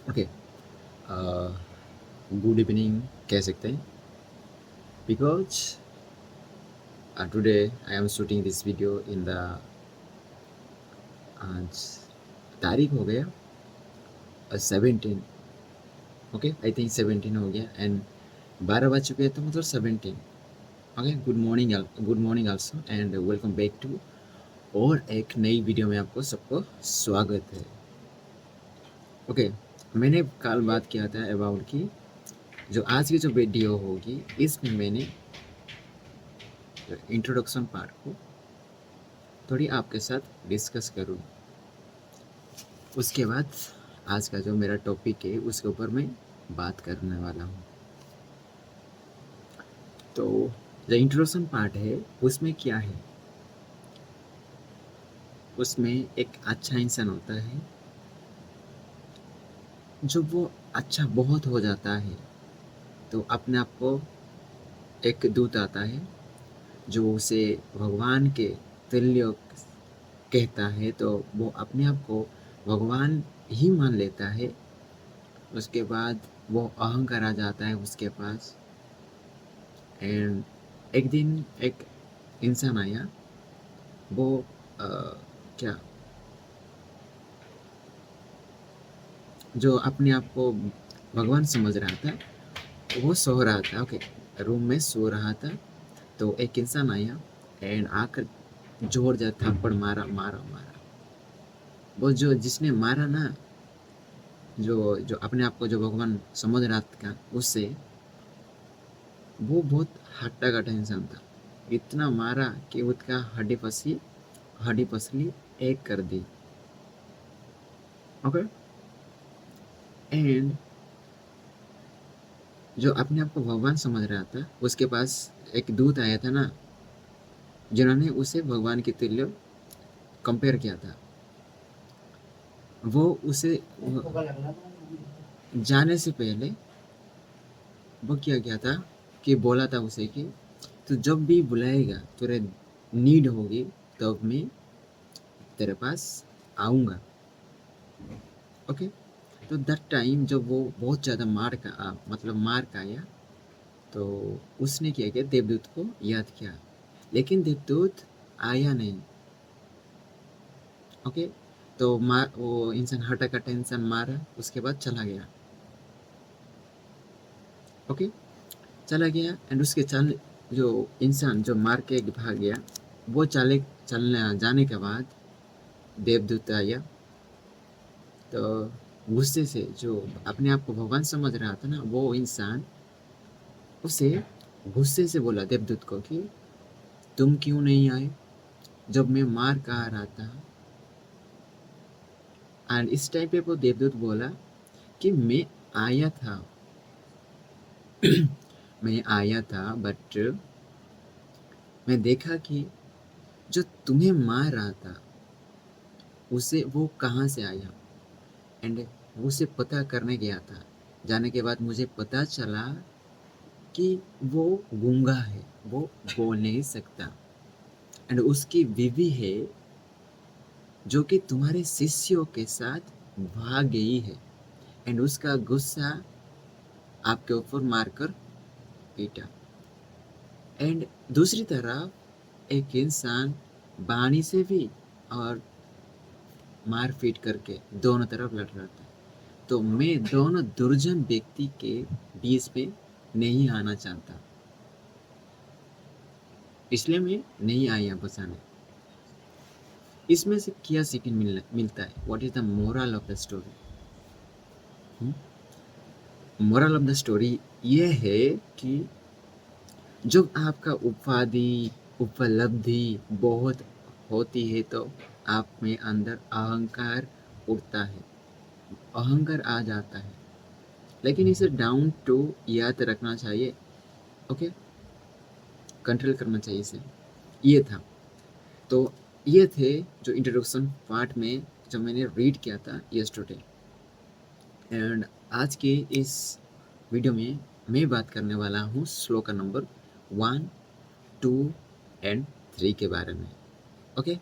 Okay, good evening कह सकते हैं because today I am shooting this video in the आज तारीख हो गया 17। ओके, आई थिंक 17 हो गया एंड 12 बज चुके हैं तो मतलब 17। Okay, good morning also and welcome back to और एक नई वीडियो में आपको सबको स्वागत है। ओके, मैंने कल बात किया था अबाउट की जो आज की जो वीडियो होगी इसमें मैंने इंट्रोडक्शन पार्ट को थोड़ी आपके साथ डिस्कस करूँ। उसके बाद आज का जो मेरा टॉपिक है उसके ऊपर मैं बात करने वाला हूँ। तो जो इंट्रोडक्शन पार्ट है उसमें क्या है, उसमें एक अच्छा इंसान होता है जब वो अच्छा बहुत हो जाता है तो अपने आप को एक दूत आता है जो उसे भगवान के तुल्य कहता है, तो वो अपने आप को भगवान ही मान लेता है। उसके बाद वो अहंकार आ जाता है उसके पास एंड एक दिन एक इंसान आया, वो अ, क्या जो अपने आप को भगवान समझ रहा था वो सो रहा था। ओके, रूम में सो रहा था तो एक इंसान आया एंड आकर जोर जा थप्पड़ मारा मारा मारा। वो जो जिसने मारा ना, जो अपने आप को जो भगवान समझ रहा था उससे, वो बहुत हट्टा कट्टा इंसान था। इतना मारा कि उसका हड्डी पसली एक कर दी। ओके, एंड जो अपने आप को भगवान समझ रहा था उसके पास एक दूत आया था ना, जिन्होंने उसे भगवान के तुल्य कंपेयर किया था। वो उसे जाने से पहले वो क्या किया था कि बोला था उसे कि तू जब भी बुलाएगा, तुझे नीड होगी, तब मैं तेरे पास आऊँगा। ओके, तो दैट टाइम जब वो बहुत ज़्यादा मतलब मार का आया, तो उसने क्या किया, देवदूत को याद किया, लेकिन देवदूत आया नहीं। ओके, तो वो इंसान हटा-कटा इंसान मारा, उसके बाद चला गया। ओके, चला गया एंड उसके जो इंसान जो मार के भाग गया, वो चलने जाने के बाद देवदूत आया। तो गुस्से से जो अपने आप को भगवान समझ रहा था ना, वो इंसान उसे गुस्से से बोला देवदूत को कि तुम क्यों नहीं आए जब मैं मार कहा रहा था। एंड इस टाइम पे वो देवदूत बोला कि आया था मैं आया था बट मैं देखा कि जो तुम्हें मार रहा था उसे वो कहाँ से आया, एंड उसे पता करने गया था। जाने के बाद मुझे पता चला कि वो गूंगा है, वो बोल नहीं सकता एंड उसकी बीवी है जो कि तुम्हारे शिष्यों के साथ भाग गई है एंड उसका गुस्सा आपके ऊपर मारकर पीटा। एंड दूसरी तरफ एक इंसान बाणी से भी और मार पीट करके दोनों तरफ लड़ रहा था। तो मैं दोनों दुर्जन व्यक्ति के बीच में नहीं आना चाहता, इसलिए मैं नहीं आया बसाने। इसमें से क्या सीखने मिलता है, what is the moral of the story? Moral of the story ये है कि जब आपका उपलब्धि बहुत होती है तो आप में अंदर अहंकार उठता है, अहंकार आ जाता है, लेकिन इसे डाउन टू याद रखना चाहिए। ओके, कंट्रोल करना चाहिए इसे। ये था, तो ये थे जो इंट्रोडक्शन पार्ट में जब मैंने रीड किया था यस्टरडे। एंड आज के इस वीडियो में मैं बात करने वाला हूँ श्लोक नंबर 1, 2 एंड 3 के बारे में। Okay,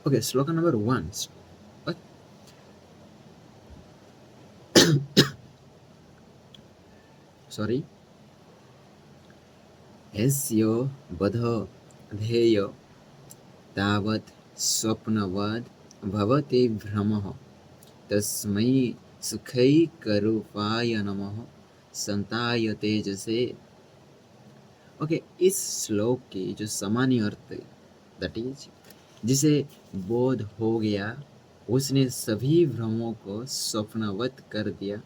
Okay, sloka number 1. Uh, Sorry. यस्य बधो ध्येय तावत् स्वप्नवद् भवति भ्रमः तस्मै सुखैकरूपाय नमः संताय तेजसे। ओके, इस श्लोक की जो सामान्य अर्थ दैट इज जिसे बोध हो गया उसने सभी भ्रमों को स्वप्नवत कर दिया,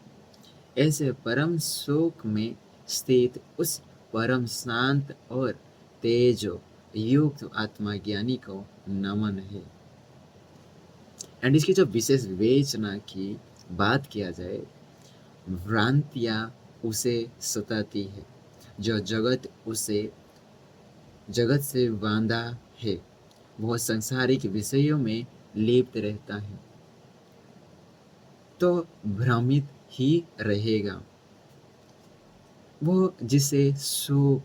ऐसे परम सुख में स्थित उस परम शांत और तेजो युक्त आत्मा ज्ञानी को नमन है। एंड इसकी जो विशेष विवेचना की बात किया जाए, भ्रांतियां उसे सताती है, जो जगत से बांधा है, वह सांसारिक विषयों में लिप्त रहता है तो भ्रमित ही रहेगा। वो जिसे सुख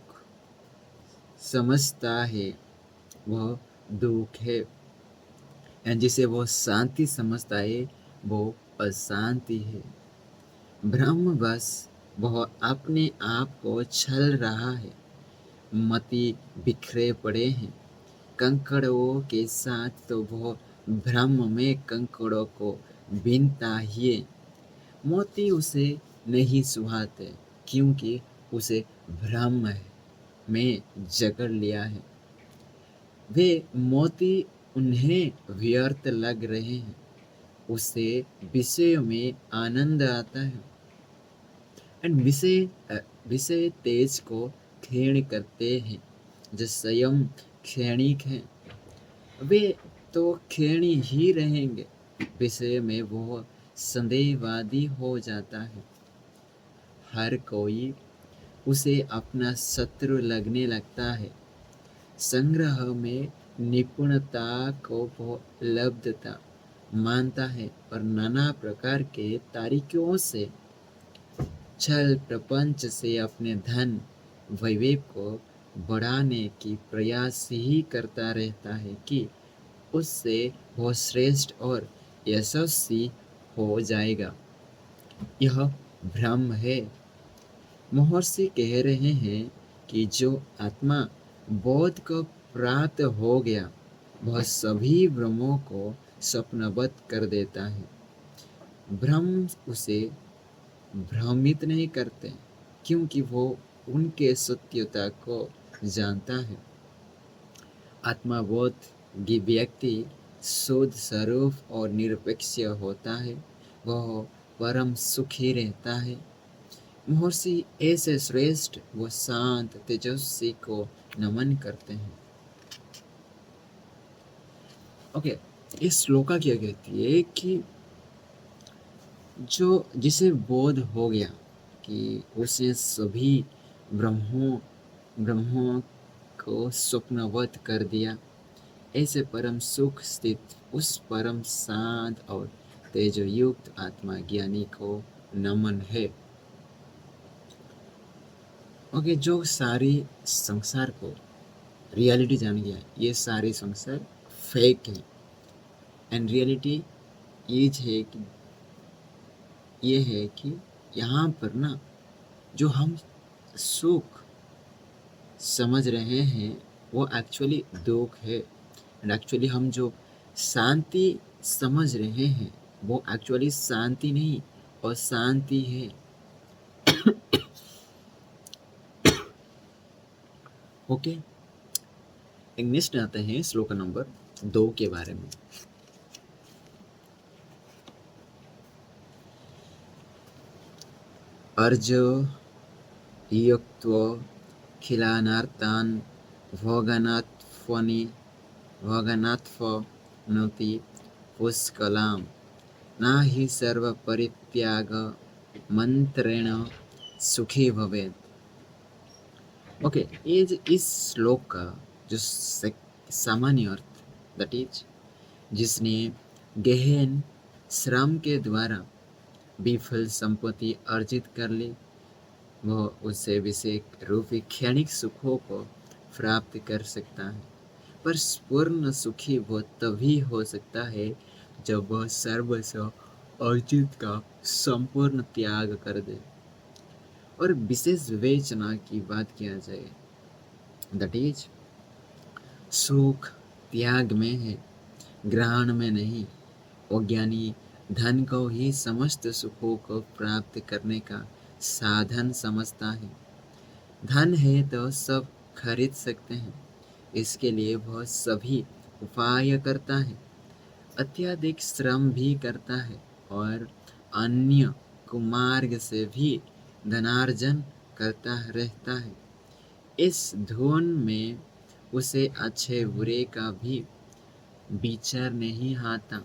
समझता है वह दुख है, एंड जिसे वो शांति समझता है वो अशांति है। ब्रह्म बस वह अपने आप को छल रहा है। मति बिखरे पड़े हैं कंकड़ों के साथ, तो वह ब्रह्म में कंकड़ों को बीनता ही है। मोती उसे नहीं सुहाते क्योंकि उसे ब्रह्म में जकड़ लिया है। वे मोती उन्हें व्यर्थ लग रहे हैं, उसे विषयों में आनंद आता है। एंड विषय तेज को क्षीण करते हैं, जो स्वयं क्षणिक है। वे तो क्षीण ही रहेंगे, विषय में वो संदेहवादी हो जाता है। हर कोई उसे अपना शत्रु लगने लगता है। संग्रह में निपुणता को वो लब्धता मानता है और नाना प्रकार के तरीकों से छल प्रपंच से अपने धन वैभव को बढ़ाने की प्रयास ही करता रहता है कि उससे वो श्रेष्ठ और यशस्वी हो जाएगा। यह भ्रम है। महर्षि कह रहे हैं कि जो आत्मा बोध को प्राप्त हो गया वह सभी भ्रमों को स्वप्नबद्ध कर देता है। भ्रम उसे भ्रमित नहीं करते क्योंकि वो उनके सत्यता को जानता है। आत्माबोध की व्यक्ति शुद्ध स्वरूप और निरपेक्ष होता है, वह परम सुखी रहता है। महर्षि ऐसे श्रेष्ठ व शांत तेजस्वी को नमन करते हैं। ओके, इस श्लोका क्या कहती है कि जो जिसे बोध हो गया कि उसे सभी ब्रह्मों को स्वप्नवत कर दिया, ऐसे परम सुख स्थित उस परम शांत और तेजयुक्त आत्मा ज्ञानी को नमन है। ओके, जो सारी संसार को रियलिटी जान गया, ये सारे संसार फेक है एंड रियलिटी ये है कि यहाँ पर ना जो हम सुख समझ रहे हैं वो एक्चुअली दुख है, एंड एक्चुअली हम जो शांति समझ रहे हैं वो एक्चुअली शांति नहीं और शांति है। ओके, नेक्स्ट आते हैं श्लोक नंबर 2 के बारे में। अर्ज युक्त्वा खिलानार्तान् भोगनात्फनोति पुष्कलां न हि सर्वपरित्याग मंत्रेण सुखी भवेत्। ओके, इस श्लोक का जो सामान्य अर्थ दैट इज जिसने गहन श्रम के द्वारा विफल संपत्ति अर्जित कर ली, वह उससे विषय रूपी क्षणिक सुखों को प्राप्त कर सकता है। पर पूर्ण सुखी वो तभी हो सकता है जब वह सर्वस्व अर्जित का संपूर्ण त्याग कर दे। और विशेष विवेचना की बात किया जाए, दैट इज सुख त्याग में है, ग्रहण में नहीं। अज्ञानी धन को ही समस्त सुखों को प्राप्त करने का साधन समझता है। धन है तो सब खरीद सकते हैं, इसके लिए वह सभी उपाय करता है, अत्यधिक श्रम भी करता है और अन्य कुमार्ग से भी धनार्जन करता रहता है। इस धुन में उसे अच्छे बुरे का भी विचार नहीं आता।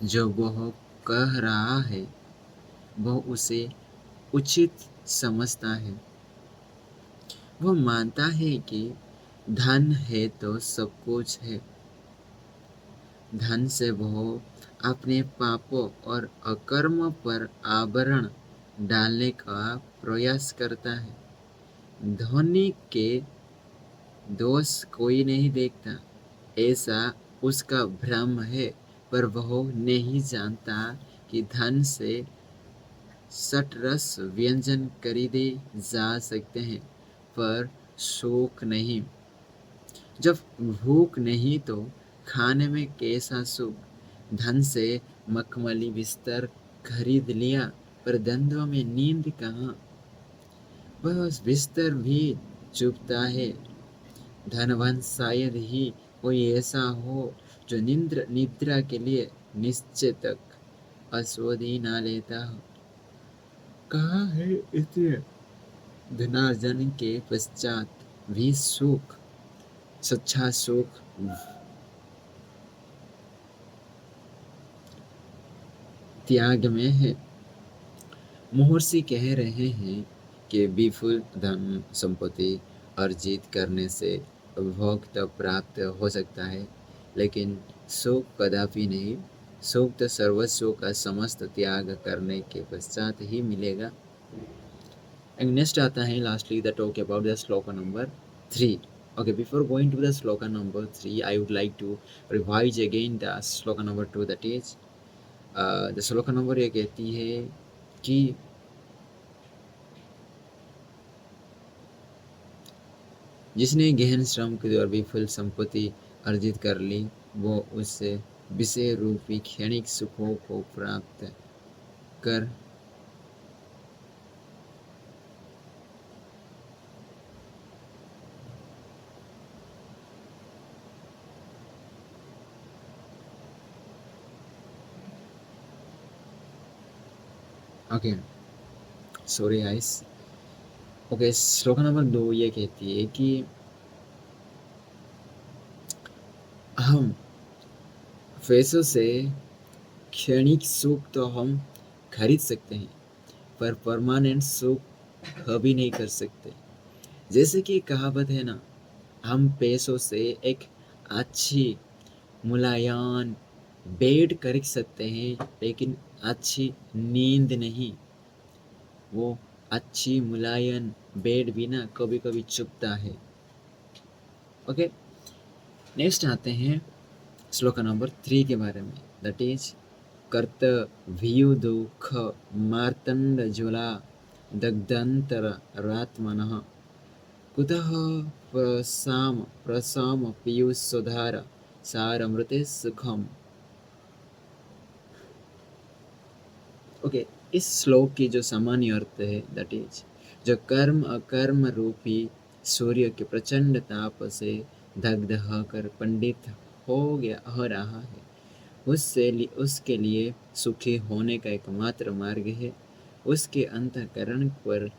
जो वह कह रहा है वह उसे उचित समझता है। वह मानता है कि धन है तो सब कुछ है। धन से वह अपने पापों और अकर्म पर आवरण डालने का प्रयास करता है। धनी के दोष कोई नहीं देखता, ऐसा उसका भ्रम है, पर वह नहीं जानता कि धन से षटरस व्यंजन खरीदे जा सकते हैं, पर शोक नहीं। जब भूख नहीं तो खाने में कैसा सुख। धन से मखमली बिस्तर खरीद लिया, पर द्वंद्व में नींद कहाँ। वह बिस्तर भी चुभता है। धनवान शायद ही कोई ऐसा हो जो निद्रा के लिए निश्चय तक औषधि ना लेता हो। कहा है इसलिए धनार्जन के पश्चात भी सुख, सच्चा सुख त्याग में है। महर्षि कह रहे हैं कि विपुल धन संपत्ति अर्जित करने से भोग तो प्राप्त हो सकता है, लेकिन सुख कदापि नहीं। सुख तो सर्वस्व का समस्त त्याग करने के पश्चात ही मिलेगा। एंड नेक्स्ट आता है lastly the talk about the shloka number 3. Okay, before going to the sloka number 3, I would like to revise again the sloka number 2, that is the sloka number ये कहती है कि जिसने गहन श्रम के द्वारा विपुल संपत्ति अर्जित कर ली, वो उससे विषय रूपी क्षणिक सुखों को प्राप्त कर ओके सॉरी गाइस। ओके, श्लोक नंबर 2 ये कहती है कि हम पैसों से क्षणिक सुख तो हम खरीद सकते हैं, पर परमानेंट सुख कभी नहीं कर सकते। जैसे कि कहावत है ना, हम पैसों से एक अच्छी मुलायम बेड खरीद सकते हैं, लेकिन अच्छी नींद नहीं। वो अच्छी मुलायम बेड भी ना कभी कभी चुभता है। ओके, नेक्स्ट आते हैं श्लोक नंबर 3 के बारे में, दैट इज कर्त भीयु दुख मार्तंड ज्वला दग्धंतरात्मनः कुतः प्रसाम पीयूषोधार सारमृते सुखम। ओके, इस श्लोक की जो सामान्य अर्थ है, दैट इज जो कर्म अकर्म रूपी सूर्य के प्रचंड ताप से दग्ध होकर पंडित हो रहा है, उसके लिए सुखी होने का एकमात्र मार्ग है उसके अंतःकरण पर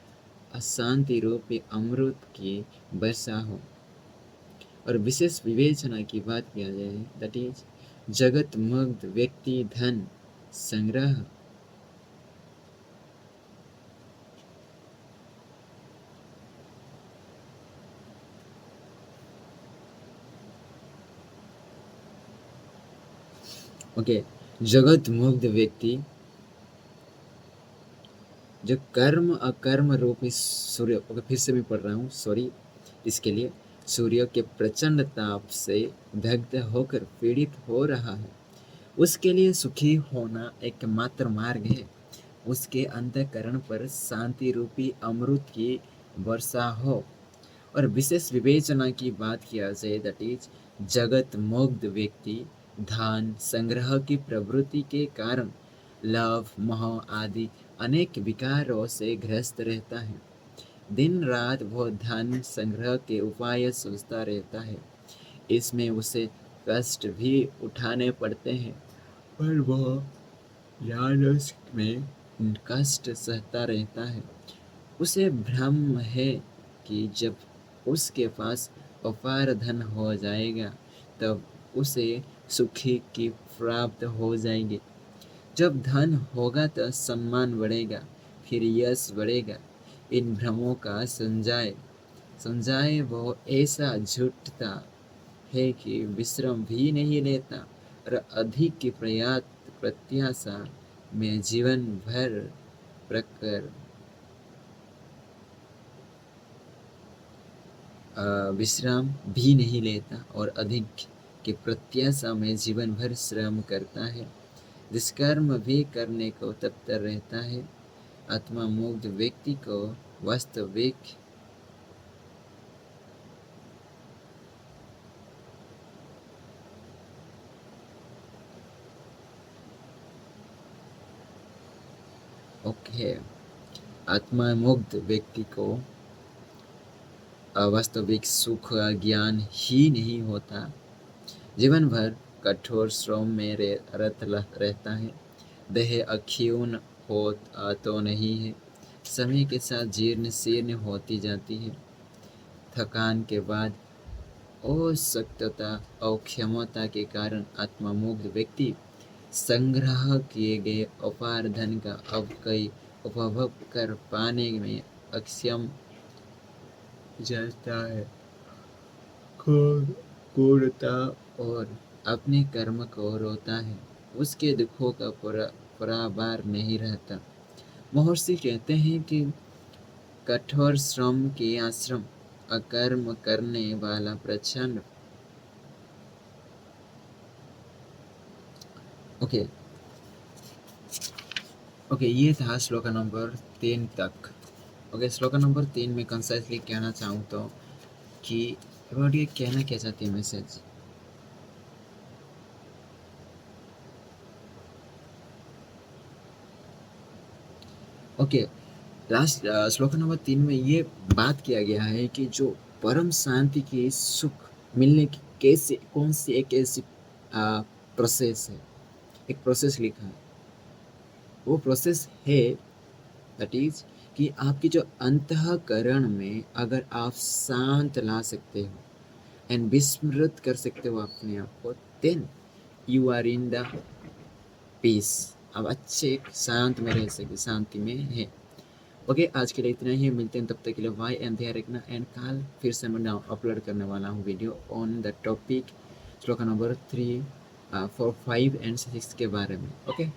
अशांति रूपी अमृत की वर्षा हो। और विशेष विवेचना की बात किया जाए, दैट इज जगत मुग्ध व्यक्ति धन संग्रह ओके, जगत मुग्ध व्यक्ति जो कर्म अकर्म रूपी सूर्य, ओके फिर से भी पढ़ रहा हूँ, सॉरी इसके लिए। सूर्य के प्रचंड ताप से दग्ध होकर पीड़ित हो रहा है, उसके लिए सुखी होना एकमात्र मार्ग है। उसके अंतःकरण पर शांति रूपी अमृत की वर्षा हो। और विशेष विवेचना की बात किया जाए, दैट इज जगत मुग्ध व्यक्ति धन संग्रह की प्रवृत्ति के कारण लव मोह आदि अनेक विकारों से ग्रस्त रहता है। दिन रात वह धन संग्रह के उपाय सोचता रहता है। इसमें उसे कष्ट भी उठाने पड़ते हैं, पर वह लालच में कष्ट सहता रहता है। उसे भ्रम है कि जब उसके पास अपार धन हो जाएगा तब उसे सुखी की प्राप्त हो जाएगी। जब धन होगा तो सम्मान बढ़ेगा, फिर यश बढ़ेगा। इन भ्रमों का समझाए वो ऐसा झूठता है कि विश्राम भी नहीं लेता और अधिक की प्रत्याशा में जीवन भर प्रकर विश्राम भी नहीं लेता और अधिक की प्रत्याशा में जीवन भर श्रम करता है। दुष्कर्म भी करने को तत्पर रहता है। आत्मा मुग्ध व्यक्ति को वास्तविक ओके आत्मा मुग्ध व्यक्ति को वास्तविक सुख ज्ञान ही नहीं होता। जीवन भर कठोर श्रम में रत रहता है। देह अक्षीण हो तो नहीं है, समय के साथ जीर्ण शीर्ण होती जाती है। थकान के बाद अशक्तता और क्षमता के कारण आत्ममुग्ध व्यक्ति संग्रह किए गए अपार धन का अब कई उपभोग कर पाने में अक्षम जाता है। क्रूरता और अपने कर्म को रोता है। उसके दुखों का पराबार नहीं रहता। महर्षि कहते हैं कि कठोर श्रम के आश्रम अकर्म करने वाला प्रचंड ओके ओके ये था श्लोक नंबर 3 तक। ओके श्लोक नंबर 3 में कंसाइसली कहना चाहूँ तो कि ये कहना क्या चाहती है मैसेज। ओके लास्ट श्लोक नंबर 3 में ये बात किया गया है कि जो परम शांति की सुख मिलने की कैसे कौन सी एक ऐसी प्रोसेस है। एक प्रोसेस लिखा है, वो प्रोसेस है दैट इज कि आपकी जो अंतःकरण में अगर आप शांत ला सकते हो एंड विस्मृत कर सकते हो अपने आप को, then you are in the peace. आप अच्छे शांत में रह सकते, शांति में है। ओके आज के लिए इतना ही, मिलते हैं तब तक के लिए बाय एंड ध्यान रखना। एंड कल फिर से मैं अपलोड करने वाला हूँ वीडियो ऑन द टॉपिक श्लोक नंबर 3 4 5 एंड 6 के बारे में। ओके